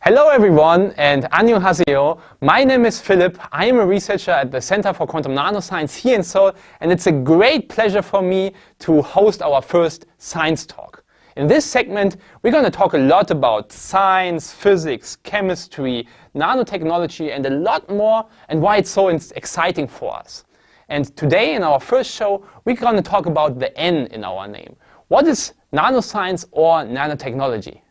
Hello everyone and annyeonghaseyo. My name is Philip. I am a researcher at the Center for Quantum Nanoscience here in Seoul, and it's a great pleasure for me to host our first science talk. In this segment, we're going to talk a lot about science, physics, chemistry, nanotechnology, and a lot more, and why it's so exciting for us. And today in our first show, we're going to talk about the N in our name. What is nanoscience or nanotechnology?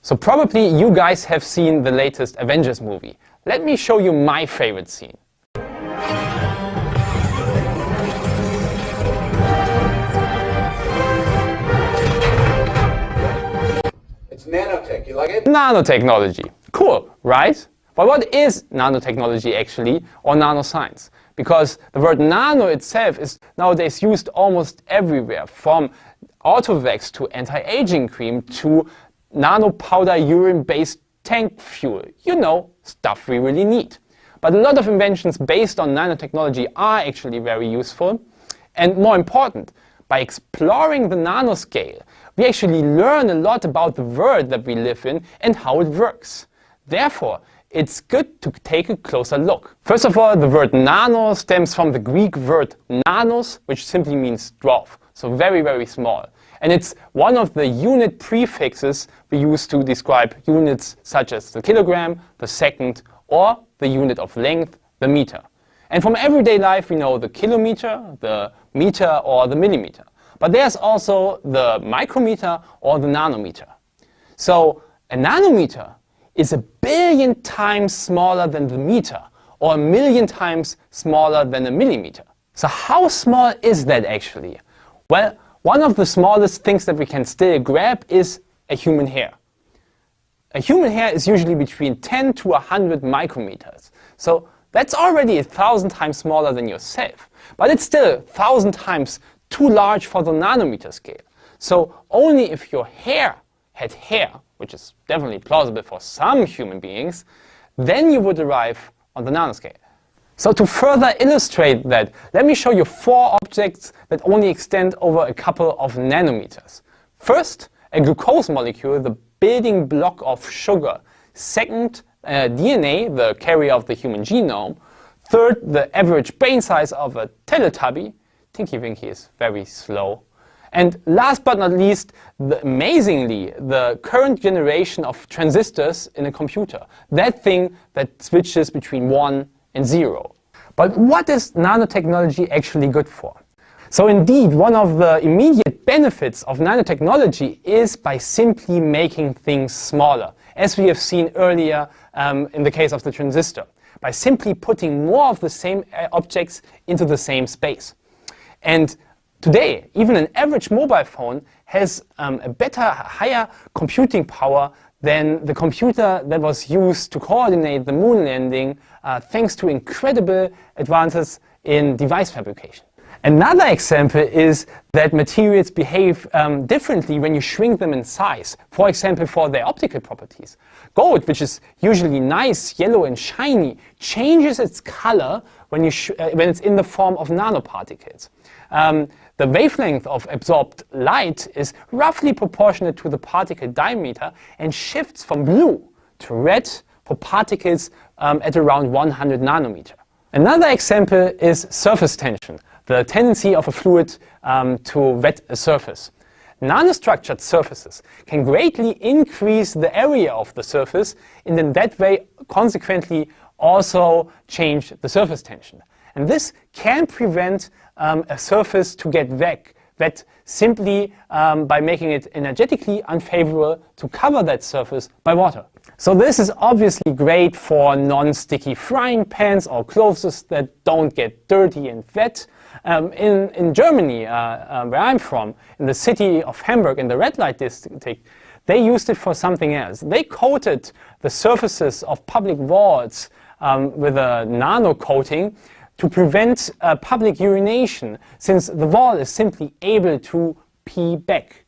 So probably you guys have seen the latest Avengers movie. Let me show you my favorite scene. It's nanotech, you like it? Nanotechnology. Cool, right? But what is nanotechnology actually, or nanoscience? Because the word nano itself is nowadays used almost everywhere, from Autovax to anti-aging cream to nano powder urine-based tank fuel. You know, stuff we really need. But a lot of inventions based on nanotechnology are actually very useful. And more important, by exploring the nanoscale, we actually learn a lot about the world that we live in and how it works. Therefore, it's good to take a closer look. First of all, the word nano stems from the Greek word nanos, which simply means dwarf, so very, very small. And it's one of the unit prefixes we use to describe units such as the kilogram, the second, or the unit of length, the meter. And from everyday life, we know the kilometer, the meter, or the millimeter. But there's also the micrometer or the nanometer. So a nanometer is 1 billion times smaller than the meter, or 1 million times smaller than a millimeter. So how small is that actually? Well, one of the smallest things that we can still grab is a human hair. A human hair is usually between 10 to 100 micrometers. So that's already 1,000 times smaller than yourself. But it's still 1,000 times too large for the nanometer scale. So only if your hair had hair, which is definitely plausible for some human beings, then you would arrive on the nanoscale. So to further illustrate that, let me show you 4 objects that only extend over a couple of nanometers. First, a glucose molecule, the building block of sugar. Second, DNA, the carrier of the human genome. Third, the average brain size of a Teletubby. Tinky Winky is very slow. And last but not least, amazingly, the current generation of transistors in a computer. That thing that switches between 1 and 0. But what is nanotechnology actually good for? So indeed, one of the immediate benefits of nanotechnology is by simply making things smaller, as we have seen earlier in the case of the transistor, by simply putting more of the same objects into the same space. And today, even an average mobile phone has a better, higher computing power than the computer that was used to coordinate the moon landing, thanks to incredible advances in device fabrication. Another example is that materials behave differently when you shrink them in size, for example for their optical properties. Gold, which is usually nice, yellow and shiny, changes its color when it's in the form of nanoparticles. The wavelength of absorbed light is roughly proportionate to the particle diameter and shifts from blue to red for particles at around 100 nanometer. Another example is surface tension, the tendency of a fluid to wet a surface. Nanostructured surfaces can greatly increase the area of the surface and in that way consequently also change the surface tension. And this can prevent a surface to get wet simply by making it energetically unfavorable to cover that surface by water. So this is obviously great for non-sticky frying pans or clothes that don't get dirty and wet. In Germany, where I'm from, in the city of Hamburg, in the red light district, they used it for something else. They coated the surfaces of public vaults with a nano coating to prevent public urination, since the wall is simply able to pee back.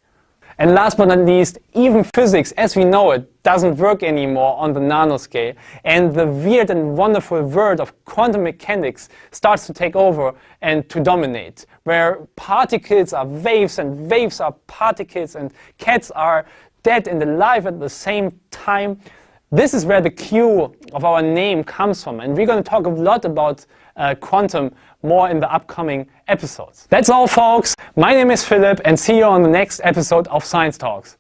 And last but not least, even physics as we know it doesn't work anymore on the nanoscale, and the weird and wonderful world of quantum mechanics starts to take over and to dominate, where particles are waves and waves are particles and cats are dead and alive at the same time. This is where the Q of our name comes from, and we're going to talk a lot about quantum more in the upcoming episodes. That's all, folks. My name is Philip, and see you on the next episode of Science Talks.